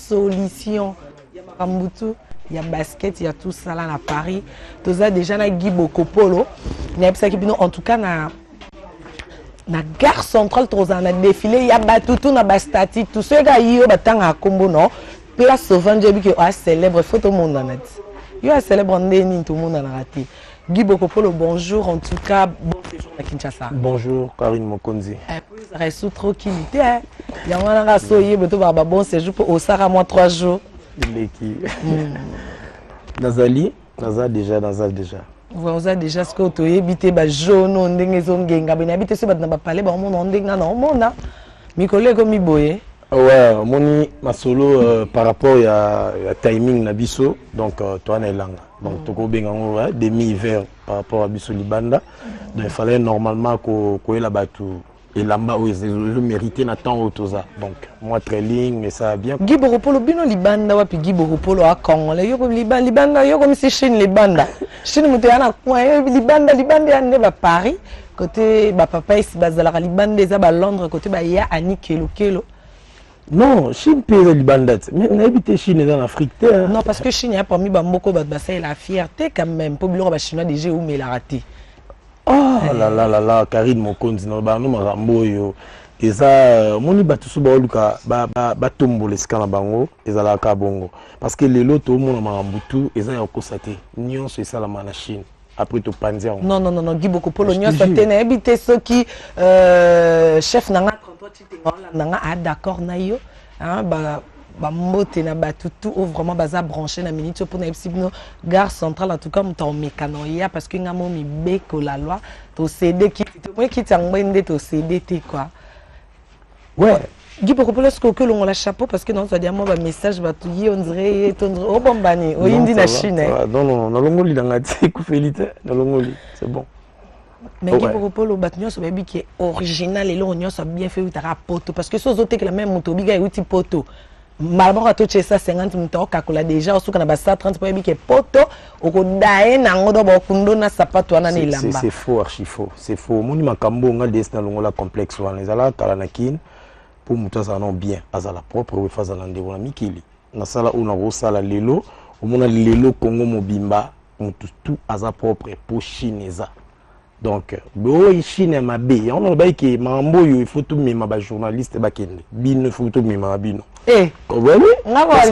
solution. Il y a Marambutu, il y a basket, il y a tout ça là à Paris. Tout ça déjà na Guy Bokopolo. En tout cas na gare centrale trop en a défilé, il y a batutu na bastati, tout ce gars yo batanga kombo non. Place souvent j'ai vu que célèbre faut tout le monde en est. Yo a célèbre ndeni tout le monde en a raté. Guy Bokopolo, bonjour, en tout cas, bon séjour à Kinshasa. Bonjour, Karine Mokonzi. Ça reste trop qualité. Il y a un soye, bon séjour pour Osara, moi 3 jours. Nazali déjà. Vous avez déjà ce que vous avez habité, jaune, on a habité sur le palais, on a mes collègues comme Iboye. Ouais, moni ma solo par rapport à timing na biso, donc toi na langa. Donc toko bengango demi-hiver par rapport à biso libanda. Donc il fallait normalement ko la batu et lamba où le mériter na temps autoza. Donc moi trailing mais ça va bien. Guy Bokopolo bino libanda wapi Guy Bokopolo a Congolais yo comme libanda yo comme si Chine libanda. Chine mutana coin libanda yande ba Paris côté ba papa ici bazala libanda za ba Londres côté ba ya ani kelo. Non, Chine paye les bandettes. Mais n'habitez Chine dans l'Afrique. Non, parce que Chine a parmi Bamboko, c'est la fierté quand même. Pour le Chinois déjà où mais la raté. Oh là, Karine Mokonzi, non, bah nous maramboyo. Et ça, moni batu suba oluka ba tombo les scans bango, et ça la kabongo. Parce que les lots tout le monde marambutu, et ça y a constaté. Nion c'est ça la mana Chine. Après tout panzer. Non, Guy Bokopolo, nion ça tenait habiter ceux qui chef nanga. D'accord na yo hein ba moté na batutu ou vraiment baza branché na minute pour na ipsibno gare centrale en tout cas muta mécanoia parce que ngamo mi beko la loi to CD qui moi qui t'engwende to CD t quoi. Ouais Guy Bokopolo ce que l'on la chapeau parce que non ça dit moi ba message ba tout on dirait au bombani au indi na Chine. Non longoli dans ti ku félité longoli c'est bon. Mais Guy Bokopolo batnyo so baby qui est original et l'on so bien fait utara poto parce que sozo te que la même moto biga et uti poto malboro to ça 50 moto kakola déjà so kana ba 130 baby qui est poto oko dae na ngodo ba kundo na sapato na ni lamba. C'est faux, archi faux. C'est faux. Moni makambo nga des na longola complexe wana ezala kala na kin pour muta ça non bien azala propre we faza na ndeko na mikili na sala una ro sala lelo o mona lelo Congo mobimba mutu tout aza propre pour chinesa. Donc, Chine ma bé, on a dit que mambo il faut tout même ba journaliste ba kende. Bino faut tout même bino. Eh, oui, parce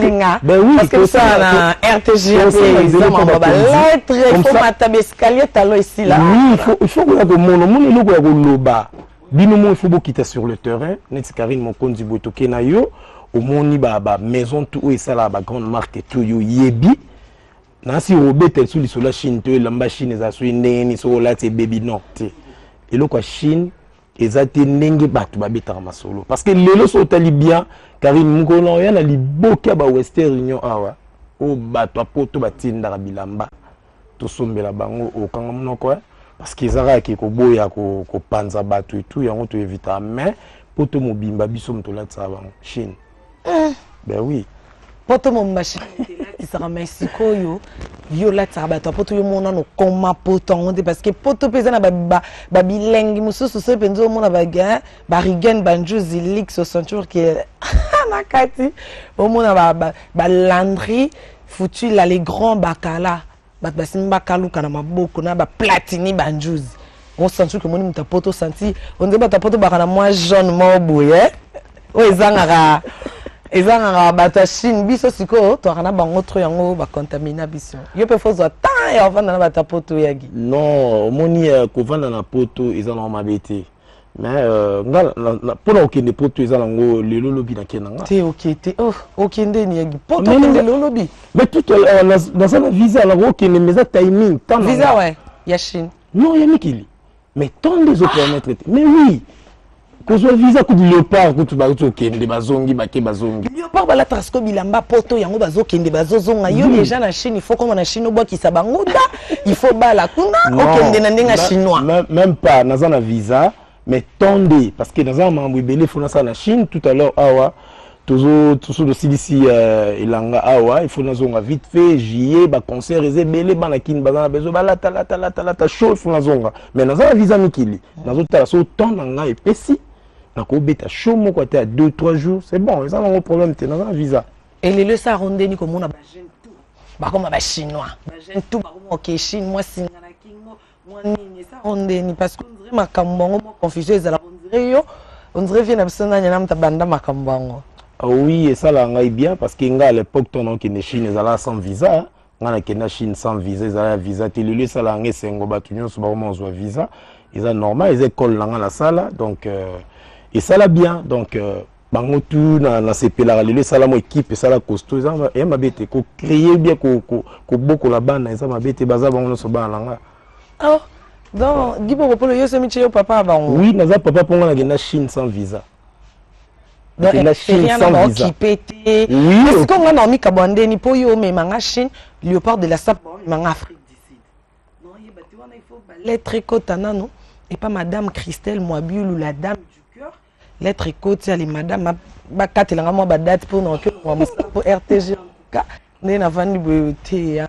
que ça na RTG ça m'a ba lettre, il faut matabe escalier talo ici là. Oui, il faut que le monde loko ya loba. Bino mo il faut quitter sur le terrain, net Karine Mokonzi botoke na yo, au moni ba maison tout et ça là ba grande marque tout yo yebi. Nasi robete sous la Chine te lamba Chine za sui ndeni so la te baby non te elo kwa Chine ezate ndenge batu babeta masolo parce que lelo so tali bien Karine Mukolo ya na liboka ba Western Union awa o batu apoto batinda bilamba to sombela bango o kanga monoko parce que ezara ki ko boya ko panza batu et tout yango to éviter mais poto mobimba biso mtola tsa bango Chine ben oui poto mombashi qui sera Mexico yo la tabato poto yo mona no koma poto onde parce que poto pesa na ba bilengi mususu so penzo mona ba ga ba rigen banjo zilik so ceinture qui nakati o mona ba landry foutu là les grands bakala ba simba kalu kana maboko na ba platini banjuzi on sent que moni muta poto senti on dit ba ta poto ba kana moi jaune mo boye o ezanga ezanga bata Chine biso siko to kana bango tro yango ba contaminer biso yo pe fozo ta ya vanda na bata poto yagi non moni ko vanda na poto ezana mabete mais ngala pour okende poto ezana ngo lelo lobi na kenanga te okete okende ni yagi poto okende lelo lobi mais tout dans un visa la okende mais ça timing tant visa ouais ya Chine non ya mikili mais tant des autres permettre mais oui que soit visa coup de léopard coup tu bazo kende bazongi bake bazongi léopard bala trasco bilamba poto yango bazo kende bazozonga yo les gens na Chine il faut comme na Chine bois qui sabangoda il faut bala kuna okende na ndenga chinois même pas dans un visa mais tendez parce que dans un membre belé faut na Chine tout à l'heure awa toujours le CDC ilanga awa il faut nazonga vite fait jier ba concert ezé belé bana kin bazana bezo bala ta show il faut nazonga mais dans un visa mikili nazo tala so tondanga nga epesi na ko beta show moko à 2-3 jours c'est bon ils ont un problème t'es dans un visa Et les ça rondeni comme on a jeune tout. Bah comme ba chinois. Ba jeune tout bah comme OK Chine moi singana kingo moi nini ça rondeni parce qu'on dirait makambo mo confusion ezala on dirait yo on dirait vient absona nyana mtabanda makambo. Ah oui, et ça là ngai bien parce que nga à l'époque ton qui ne Chine ezala sans visa. Nga na Chine sans visa, ezala visa telele ça là ngai sengo ba tunyo so ba mo zo visa. Ils ont normal, ils école dans la salle donc et ça là bien donc bango tout na CP la ça là mon équipe ça là costaud ça m'a bête ko créer bien ko beaucoup la bande ça m'a bête baza bango so ba langa. Oh donc Gibo pour le yo semi yo papa bango. Oui, naza papa pour nga na Chine sans visa. Donc la Chine sans visa. Oui. Est-ce qu'on a nomi kabande ni po yo mais manga Chine léopard de la sape manga Afrique du Sud. Non, il faut lettre kotana non. Et pas Madame Christelle Moabiulu, la dame du cœur. Lettre écoute, les madame, bah, moi, bah, date pour nous, pour RTG, en tout cas, nous avons beauté.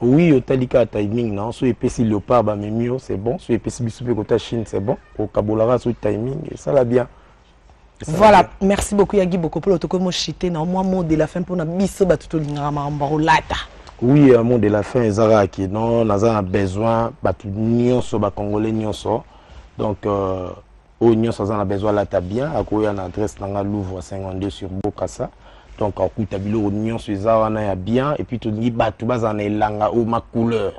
Oui, au Talika timing, non, soit épaissi léopard, bah, mais mieux, c'est bon, soit épaissi bisoupe côté Chine, c'est bon, au Kabolara, soit timing, et ça va bien. Voilà, bien. Merci beaucoup, Yagi, beaucoup pour l'autocomo chité, non, moi, mot de la fin pour nous, biso, bah, tout le monde, lata. Oui, un mot de la fin, Zara qui non, nous avons besoin, batu nyonso, ba congolais nyonso. Donc, au nyonso, nous avons besoin là, t'as bien. À quoi il y a une adresse dans la Louvre 52 sur Bokassa. Donc, à quoi t'as bilo au nyonso, Zara na bien. Et puis, tu dis batu bas en elanga ou ma couleur.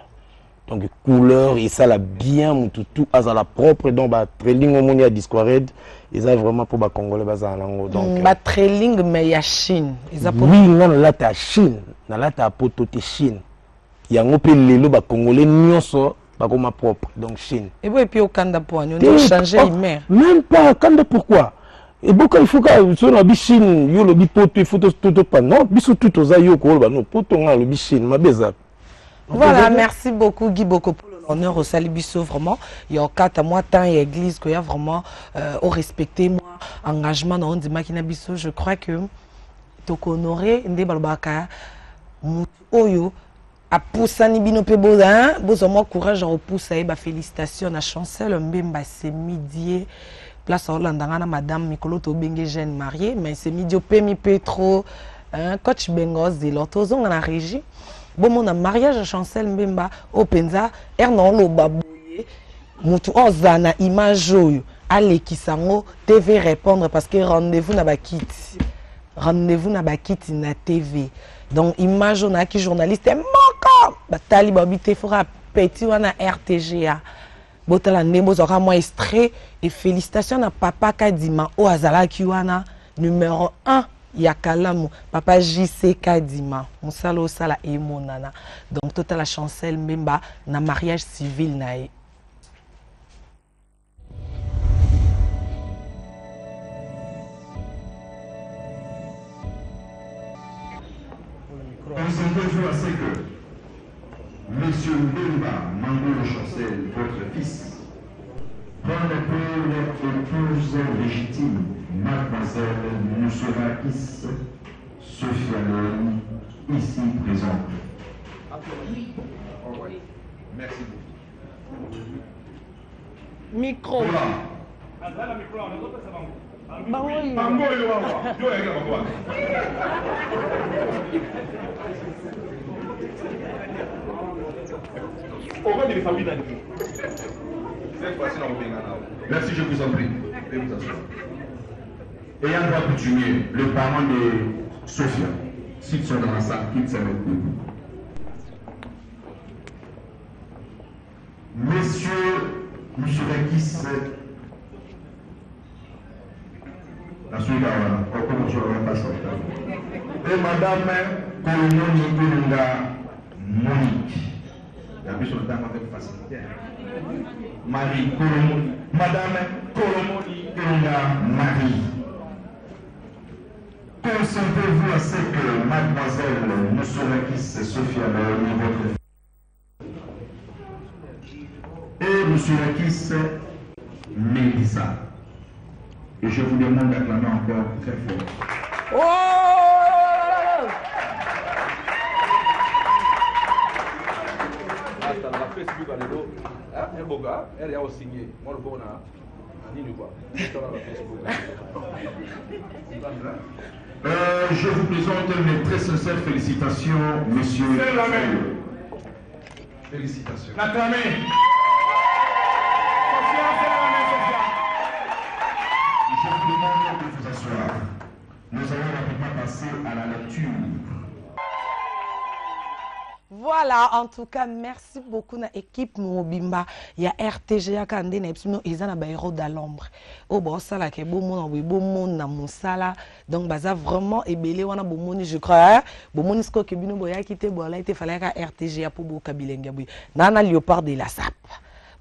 Donc, couleur et ça là bien, tout à la propre. Donc, bah trailing au monde à Discord. Ils ont vraiment pour ba congolais bas en langue. Donc, ba trailing mais ya Chine. Oui, non, là t'as Chine. Là t'as poto te Chine. Il y a un peu lelo ba congolais nyonso ba comme propre. Donc Chine. Et puis au Kanda pour on doit changer mère. Même pas Kanda pourquoi? Et beaucoup il faut que sur la Chine, yo le bi poto il faut tout pas non, biso tout aux ayo ko ba non poto nga le bi Chine ma beza. Voilà, merci beaucoup Guy Boko pour l'honneur au Salibiso vraiment. Il y a quatre mois temps et église qu'il y a vraiment au respecter moi engagement dans dit makina biso, je crois que donc honorer ndé balbaka oyo a poussani bino pe boza bozomo courage au pousser ba félicitations na chancel mbemba c'est midi place Orlandanga na madame Mikolo to benge jeune mariée mais c'est midi au pemi Petro coach Bengos de l'ortozon na régie. Bon, mon mariage à Chancel Mbemba au Penza, Ernon lo baboye, mutu ozana image oyo, allez qui sango TV répondre parce que rendez-vous na bakiti. Rendez-vous na bakiti na TV. Donc image on a qui journaliste est moko. Batali babité fera petit wana RTGA. Botala ndembo zora moi extrait et félicitations à papa Kadima o azala ki wana numéro 1. Yakalamu, papa JC Kadima, Moussalo Sala et Monana. Donc, toute la chancelle Mbemba, na mariage civil nae. Consentez-vous à ce que Monsieur Mbemba, Mango Chancel, votre fils, prenne pour épouse légitime Mademoiselle Moussorakis Sophia Léonie, ici présente. Oui. Merci beaucoup. Micro. Merci, je vous en prie. Ayant droit coutumier, le parent de Sophia, s'ils sont dans la salle, quitte sa main. Messieurs, monsieur Rekis, la suite on commence à passer. Et madame Kolomoni Kolonga Monique. La personne est avec facilité. Marie Kolomoni. Madame Kolomoni Kolonga Marie. Consentez-vous à ce que mademoiselle Moussorakis Sophia Léonie, votre et Moussorakis Mélissa. Et je vous demande d'acclamer encore très fort. Oh! Hasta la Facebook alelo. Ah, boga, elle a aussi signé. Moi le bon a ni quoi. Sur la Facebook. Je vous présente mes très sincères félicitations, messieurs. Félicitations. L'acclamez. Je vous demande de vous asseoir. Nous allons rapidement passer à la lecture. Voilà, en tout cas, merci beaucoup à l'équipe Mobimba. Il y a RTGA Kandé, ils ont un héros dans l'ombre. Oh, bon, ça là, que bon monde dans mon sala. Donc, ça vraiment ébélé, on a bon monde, je crois. Bon monde, ce que nous voyons quitter, bon, là, il fallait qu'à RTGA pour beaucoup kabilenga. Nana léopard de la sap.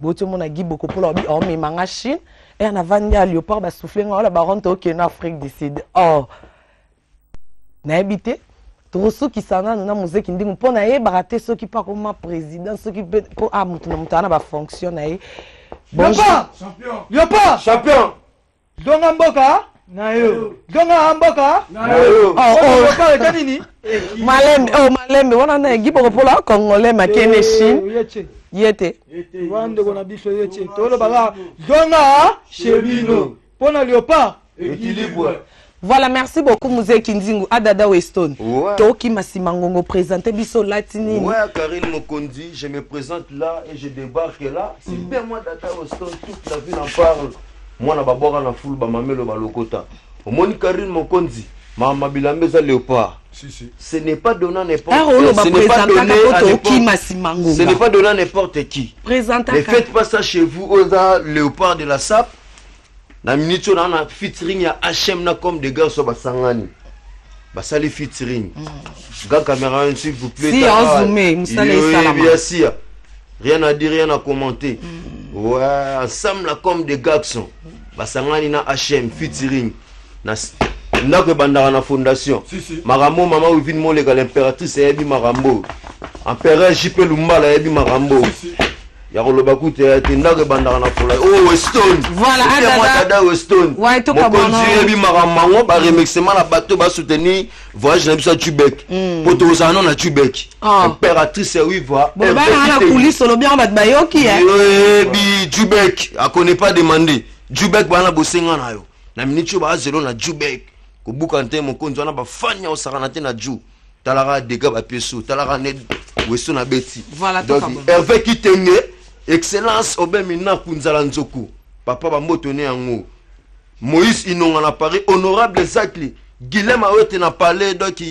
Bon, tout le monde a dit beaucoup pour l'objet. Oh, mais manga Chine. Et on a vendu à léopard, bah, souffler, on a baron, ok, en Afrique décide. Oh, n'a habité. Tout ce qui s'en a, nous avons dit qu'on peut pas barater ceux qui pas comme président, ceux qui peut ah va fonctionner. Bonjour. Champion. Champion. Donga mboka. Nayo. Donga mboka. Nayo. Oh pas kanini. Malembe wana na equipe pour la congolais makene Chine. Yete. Wande kona biso yete. Tolo bala donga chebino. Pona léopard. Équilibre. Voilà, merci beaucoup, Mouzé Kinzingu, Adada Weston. Toki Masimangongo présenté Bisso Latini. Ouais, Karine Mokondi, je me présente là et je débarque là. C'est bien moi, Dada Weston, toute la ville en parle. Moi, na babora na foule, bamamelo balokota. Au moins, Karine Mokondi, ma bilambeza léopard. Ce n'est pas donné à n'importe qui. Ce n'est pas donné à n'importe qui. Ne faites pas ça chez vous, Oza léopard de la SAP. Na minute on a featuring ya HM na comme des gars sur basangani. Basali featuring. Gars caméra s'il vous plaît. Si on zoomé, bien sûr. Rien à dire, rien à commenter. Ouais, ensemble là comme des gars qui sont. Basangani na HM featuring. Na que bandara na fondation. Marambo maman ou vin mo l'impératrice Ebi Marambo. Empereur JP Lumbala Ebi Marambo. Yarolobaku te ndage bandara na fola. Oh Weston. Voilà, Adada Weston. Ouais, to ka bon. Ebi Maramango ba remixement la bateau ba soutenir voyage na biso Tubek. Poto zano na Tubek. Impératrice Wiva. Bon ba na coulisses solo bien ba bayoki Ebi Tubek, a connaît pas demandé. Tubek ba na bosenga na yo. Na minute ba zelo na Tubek. Ko bukante mo konzo na ba fanya osakana te na Ju. Talara dega ba pieso, talara ned Weston na beti. Voilà, donc Hervé Kitenge. Excellence Obemina Kunzala Nzoku. Papa ba motone yango. Moïse Inonga na Paris. Honorable Zakli. Guilhem Aote na parlé donc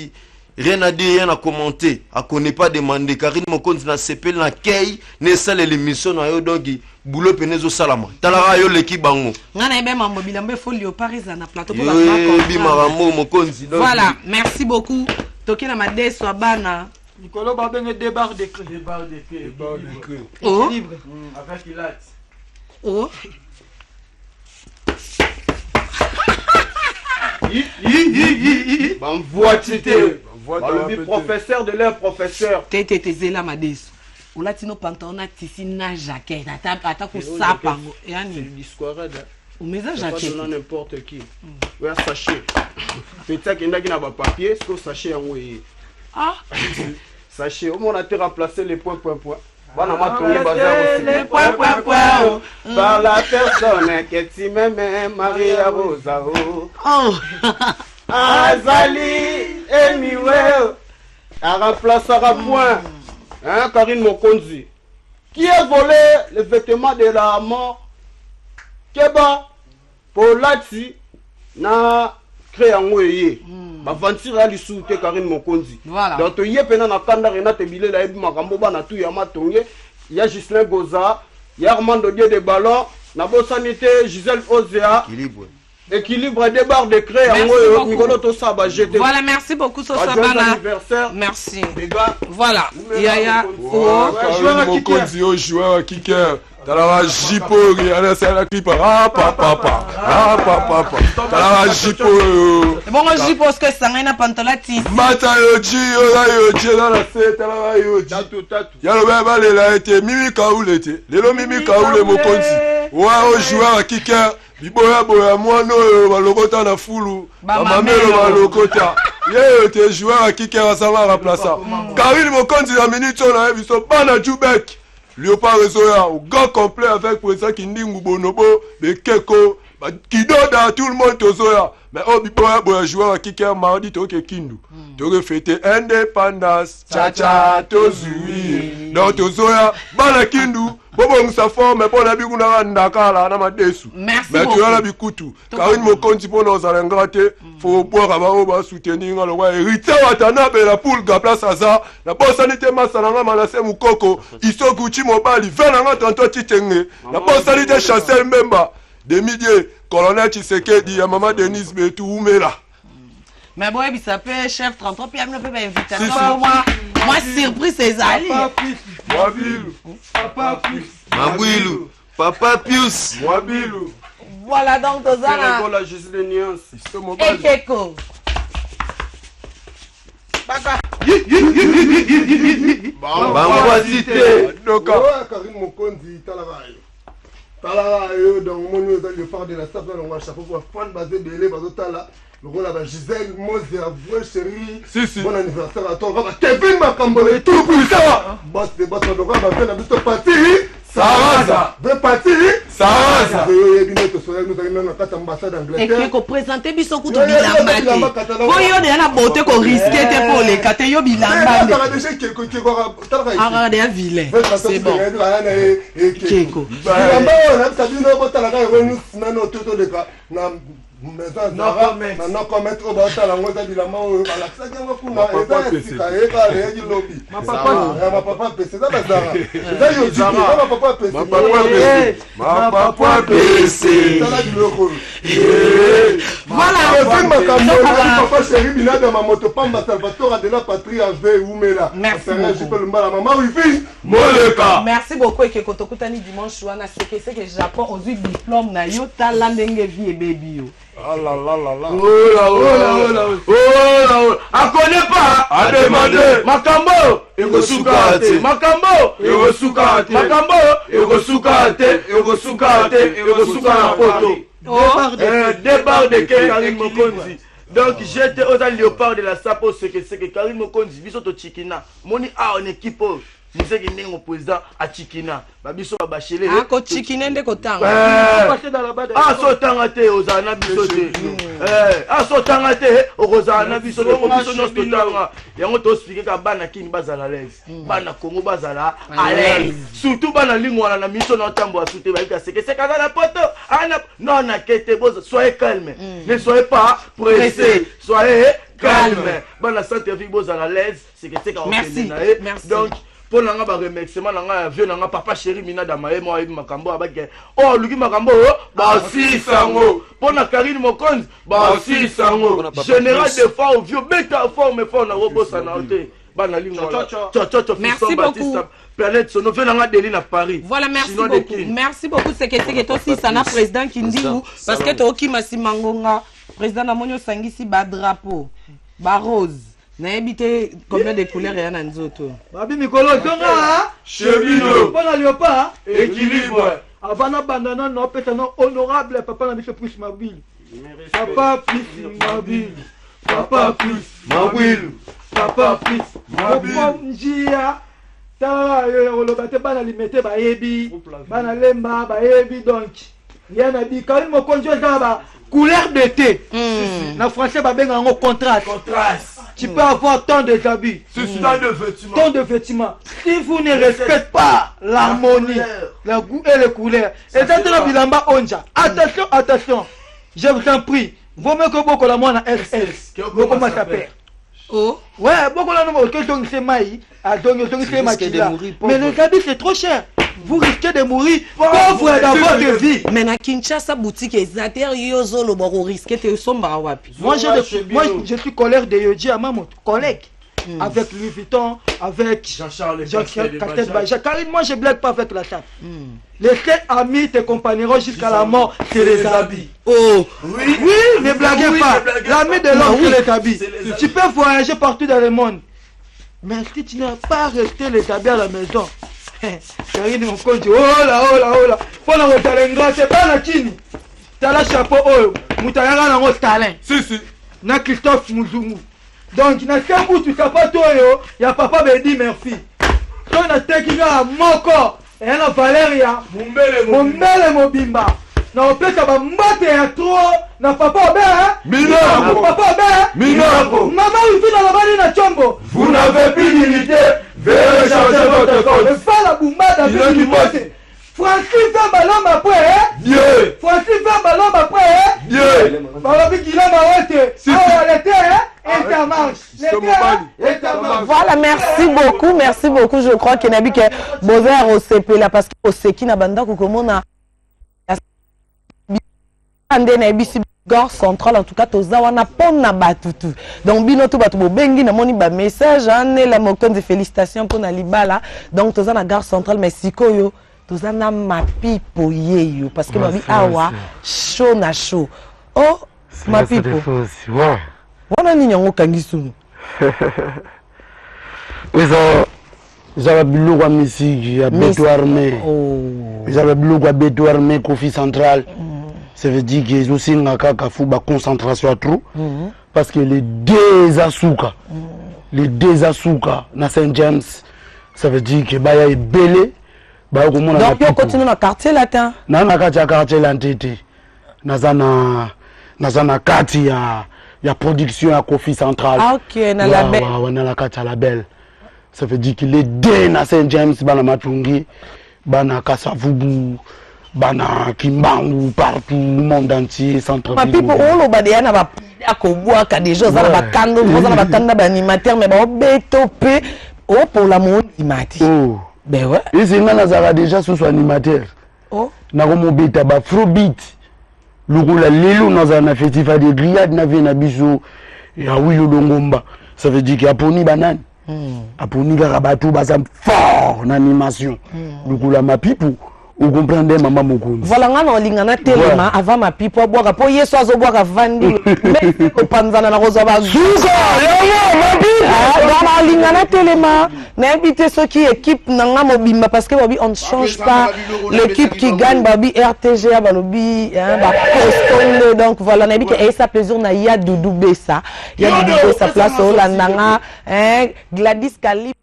rien à dire, rien à commenter. A connaît pas demandé. Karine Mokonzi na CP na Kei. Ne sale l'émission na yo donc boulot penezo salama. Talara yo l'équipe bango. Ngana ebe mambo bilambe folio Paris na plateau pour la Marambo Mokonzi. Voilà, merci beaucoup. Toki na made so bana. Nicolas Babenge débarque de clé. Oh. Avec Ilat. Oh. Ban voitité. Le professeur de leur professeur. Tété zela mades. Ou latino pantalon tisi na jaquette. Ata ko sapa. Yani c'est discourade. Ou mesa jaquette. Pas n'importe qui. Ouais, sachet. Peut-être qu'il y a qui n'a pas papier, ce que sachet en oui. Ah. Sachez, au moins on a remplacé les points. Voilà, on a les points. Par la personne que tu m'aimes, Maria Rosa. Oh. Azali, Emiwe. A remplacé à point. Hein, Karine Mokonzi. Qui a volé les vêtements de la mort? Keba, Polati, na créé ba venture ali soute Karine Mokonzi. Voilà. Donc yé pena na kanda Renate Bilé la ebi makambo ba na tu ya matonge, ya Gislain Goza, ya Armando Dieu de ballon, na bo sanité Gisèle Ozea. Équilibre des barres de créé en Migolo to saba jeté. Voilà, merci beaucoup Sosabana. Merci. Voilà. Yaya Karine Mokonzi au joueur kicker. Talara Jipori, allez, c'est la clip. Ah, papa. Talara Jipori. Bon, Jipo, parce que ça n'a pas pantalati. Mata yoji, dans la sète, talara yoji. Yalo beba, il a été Mimi Kaoul était. Lelo Mimi Kaoul Mokonzi. Ouah, joueur à kicker. Biboya, moi, non, malokota na foulou. Mamelo, malokota. Yé, t'es joueur à kicker à savoir remplacer. Karine Mokonzi, la minute, on a vu son ban à Djoubek. Léopard Rezoya, au gars complet avec président Kindingu Bonobo, Bekeko, Kidoda, tout le monde Tozoya. Mais oh, biboya boya joueur à kicker mardi toke kindu. Toke fêter indépendance. Cha tozui. Donc tozoya bana kindu. Bobo msa forme pour la biguna ndakala na madesu. Merci mais beaucoup. tu as la bikutu. Karine Mokonzi pour nos alengate. Faut boire avant ba soutenir le roi héritier watana be la poule ga place aza. La bossa nite masalanga malase mukoko. Iso Gucci mobali venanga tanto titenge. La bossa nite chassel memba. De milliers colonel Tshisekedi ya maman Denise Betou Oumela. Mais bon, il s'appelle chef 33 puis il me fait invitation. Moi surprise c'est Ali. Papa plus. Mabouilou, Papa Pius. Wabilou. Voilà donc Tozana. La justice de nuance. Et Keko. Baka. Bambouazité. Doka. Karine Mokonzi Talarai. Talarai donc mon nous le phare de la stade on va chapeau pour fan basé belé bazotala. Le rôle à Gisèle Mose avoué chérie. Si. Bon anniversaire à toi. On va Kevin Makambole tout pour ça. Boss de boss on va faire la petite partie. Saraza. Deux parties. Saraza. Et Keko présenter biso kutu bilamba te. Ko yo de na beauté ko risquer te pour les kate yo bilamba. Ah de vilain. C'est bon. Keko. Bilamba on a sabi no botala ka renu na no toto de ka na non commettre au bas la ngoza bilamba o ala saki ngo kuna eza ka reji lobby. Ma papa PC ça bazara. Ça yo dit ma papa PC. Ma papa PC. Ça la biloko. Voilà. Papa chéri bina dans ma moto Pamba Salvatore de la patrie avec Oumela. Merci beaucoup. Maman wifi. Moleka. Merci beaucoup et Keko tokutani dimanche wana c'est que Japon ozui diplôme na yo tala ndenge vie baby yo. Ah là là là là. Oh là. A connaît pas. A demander. Makambo. Ego sukate. Makambo. Ego sukate. Makambo. Ego sukate. Ego sukate. Ego sukana poto. Débarre de Karine Mokonzi. Donc j'étais aux léopard de la Sapo c'est que Karine Mokonzi biso to Chikina. Moni a en équipe. Monsieur qui n'est au président à Chikina. Babiso Bachele. Ah ko Chikina nde ko tanga. Ah so tanga te ozana biso te. Ah so tanga te ozana biso te biso no tanga. Yango to expliquer ka bana kini bazala à l'aise. Bana Congo bazala à l'aise. Surtout bana lingwana na miso na tambo asute ba ka c'est que kaza na poto. Non na kete bozo soyez calme. Ne soyez pas pressé. Soyez calme. Bana santé vie bozala à l'aise, c'est que merci. Donc pour nanga ba remerciement nanga vieux nanga papa chéri mina damaye moi ibi makambo abake oh luki makambo ba si sango pour na Karine Mokonzi ba si sango général de fort vieux beta forme fort na robosa na hote bana lingo merci beaucoup planète sono vieux nanga deli na Paris. Voilà, merci beaucoup. Merci beaucoup c'est que aussi ça na président Kindingu parce que to ki masimangonga président na monyo sangisi ba drapeau ba rose. Na habité combien de couleurs il y a dans nzoto? Babi Mikolo tonga Chebino. Pona léopard Équilibre. Avant bandana no pétano honorable papa na biso plus mobile. Papa plus mobile. Papa plus Mabouilou. Papa plus Mobile. njia ta yo lo bate bana limité ba yebi bana lemba ba yebi donc rien a dit Karine Mokonzi ba couleur de thé. Na français ba benga ngo contraste. Tu peux avoir tant de habits, tant de vêtements. Si vous ne respectez pas l'harmonie, le goût et les couleurs, et ça c'est la bilamba onja. Attention, attention. Je vous en prie. Vaut mieux que beaucoup la moine SS. Beaucoup ma s'appelle. Oh. Ouais, beaucoup la nomme que donc c'est maï, à donc c'est maquilla. Mais les habits c'est trop cher. Vous risquez de mourir pauvre dans votre vie. Mais na Kinshasa boutique exacteur yozo lo boko risquer te somba wapi. Moi je suis collègue de Yoji à Mamout, collègue. Avec Louis Vuitton, avec Jean-Charles Karine, moi je blague pas avec la table. Les sept amis te accompagneront jusqu'à la mort, c'est les habits. Oh, oui, ne blaguez pas. L'ami de l'homme, c'est les habits. Tu peux voyager partout dans le monde. Mais si tu n'as pas resté les habits à la maison, Karine Mokonzi, oh là. Pour la retalenga, c'est pas la chine. T'as la chapeau, oh, Moutayanga n'a pas talent. Si. Na Christophe Mouzungu. Donc, na Kambu, tu sais pas toi, il y a papa Bedi Murphy. Toi, na Tekinga, Moko, et na Valeria, Mombele Mobimba. na opesa ba mbote ya trop na papa obe Minako. papa obe Minako. Maman ici dans la bani na chombo. Vous n'avez plus d'unité. Veuillez changer votre code. Pas la boumba Il est du d'Afrique. Francis fait ballon après. Dieu. Francis fait ballon après. Dieu. Balobi kilama wote. Ah l'été et ta marche. L'été Voilà, merci beaucoup. Je crois qu'il y a que Bozer au CP là parce que au Seki na banda kukomona ande na bisi gare centrale en tout cas toza wana pona batutu. Donc bino to batu bengi na moni ba message ane la mokonzi félicitations pour na libala. Donc toza na gare centrale mais sikoyo toza na mapipo yeyo parce que babi awa show na show. Oh mapipo. Wana ni nyango kangisu. J'avais biloko ya misiki ya beto armé. J'avais biloko ya beto armé Kofi Central. Ça veut dire qu'ils aussi kaka fu ba concentration à trop parce que les deux asuka na Saint James ça veut dire que baya ebele ba ko mona. Donc on continue dans quartier latin. Na quartier lantete. Nazana kati ya production à Kofi Central. Ah OK, na label. Na la kati ya label. Ça veut dire que les deux na Saint James bana matungi bana Kasavubu bana Kimbangu partout le monde entier centre ma pipo olo badea na ba ko boaka déjà za ba kando za ba kanda ba animateur mais ba beto pe o pour la monde imati. Oh ben ouais. Ici na zara déjà sous animateur. Oh na ko mo beta ba afrobeat. Lukula lelo na za na festival de grillade na vie na biso ya Wilo Longomba. Ça veut dire qu'il y a poni banane. Aponi kaka bato baza fort en animation. Lukula ma pipo. Vous comprenez maman mokonzi. Voilà ngana olingana telema avant ma pipo boaka po yeso azoboaka vandi mais ko panzana na roza ba suka yo ma pipo dans olingana telema na invité ceux qui équipe nanga mobimba parce que babi on ne change pas l'équipe qui gagne babi RTGA balobi ba postole donc voilà na bika esa plaisir na ya Doudou Bessa place olandanga Gladys Kali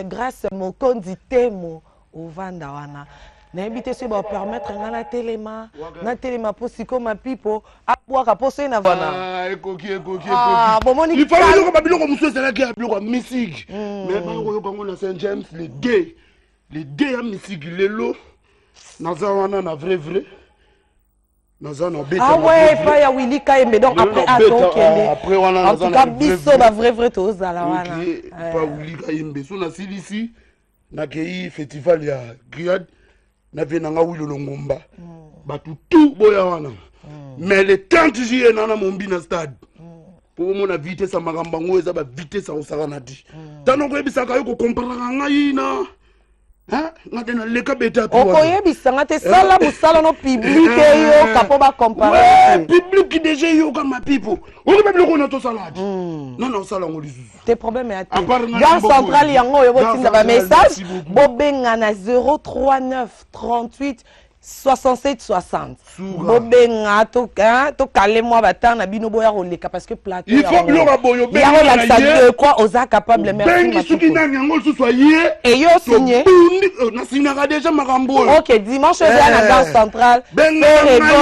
grâce mokonzi temo ovanda wana na habité se ba permettre ngana telema na telema po siko ma pipo abwaka po se na wana ekoki bomoni il faut que babiloko muso sala ki abiloko musique mais ba ko yoka ngona Saint James les deux ya musique lelo naza wana na vrai naza na beta ah ouais pas ya Willy Kaembe donc après après wana en tout cas biso ba vrai to zala wana pas Willy Kaembe so na silisi na kei festival ya grillade na venanga Wilo Longomba batu tout boya wana mais le 30 juillet nana mombi na stade pour mona vitesse ya makambo ngo eza ba vitesse ya osaka na di tano ko ebisaka yo ko comprendre ngai na ngate na leka beta to okoyebisa ngate sala musala no public yo kapo ba comparer public qui déjà yo comme people on peut le connaître salade non sala ngo lisusu tes problèmes à gare centrale yango yo botinda ba message bobenga na 039 38 67 60 bobenga to calé moi batana na bino boya roleka parce que plateau il faut bloquer boyo benga de quoi osa capable merci bengi suki na nyango so soyé et yo signé na signé déjà makambo OK dimanche à la gare centrale benga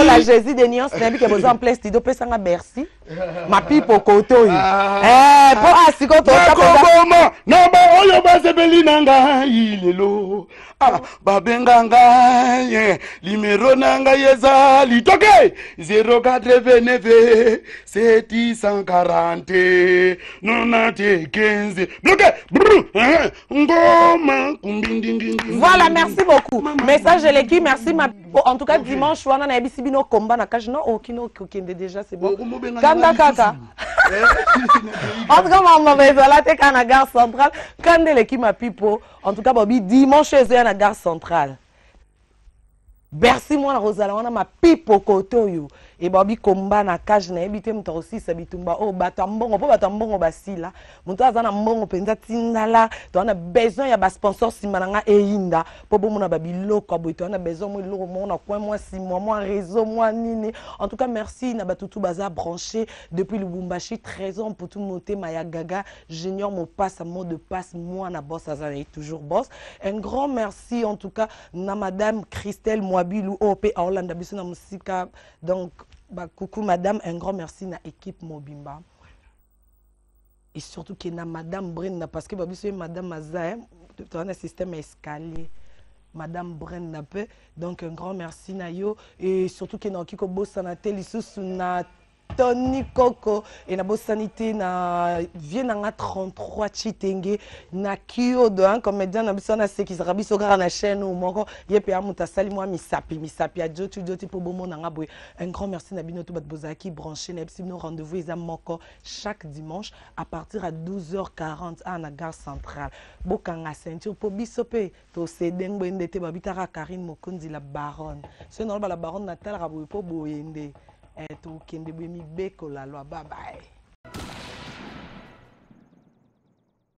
la Jésus de Nyons na bi ke boza en plein studio pesa nga Bercy ma pipo koto yi po asiko to kapoma na ba oyo ba sebeli nanga ilelo babenganga limero nanga yeza litoke 089 740 90 bloqué ngoma kumbindingi. Voilà, merci beaucoup. Message de l'équipe, merci ma en tout cas dimanche wana na ebisi bino combat na cage non okino kokende déjà c'est bon. Kanda kaka. En tout cas maman bezala te kana gare centrale kande l'équipe ma pipo en tout cas bobi dimanche chez na gare centrale. Bercy moi na Rosala wana ma pipo koto yo et babi komba na cage na ebité muto aussi sabitumba o batambongo po batambongo basila muto azana mbongo penza tindala to na besoin ya ba sponsor simananga einda po bomona babiloko boy to na besoin mo loko mo na coin moi si moi réseau moi nini en tout cas merci na batutu baza branché depuis Lubumbashi 13 ans pour tout monter maya gaga junior mon passe à mot de passe moi na boss azana toujours boss un grand merci en tout cas na madame Christelle Mwabilou OP à Hollande biso na musika donc bah, coucou madame un grand merci na équipe Mobimba et surtout que na madame Brenda parce que babiso madame Maza tu as un système escalier madame Brenda peu donc un grand merci na yo et surtout que na kiko bossa na telisusu na Tony Coco et na sanité na vienanga 33 chitenge na kio de un comédien na bisona se ki rabi sogara na chaîne ou moko yepe amuta sali moi misapi a joti pour bomo na ngabwe un grand merci na bino to bat bozaki branché na nos rendez-vous ils moko chaque dimanche à partir à 12h40 à na gare centrale bokanga ceinture po bisope to sedengbo ndete babitara Karine Mokonzi la baronne c'est normal la baronne Natal rabwe po boyende et tout kende bemi beko la loi bye bye.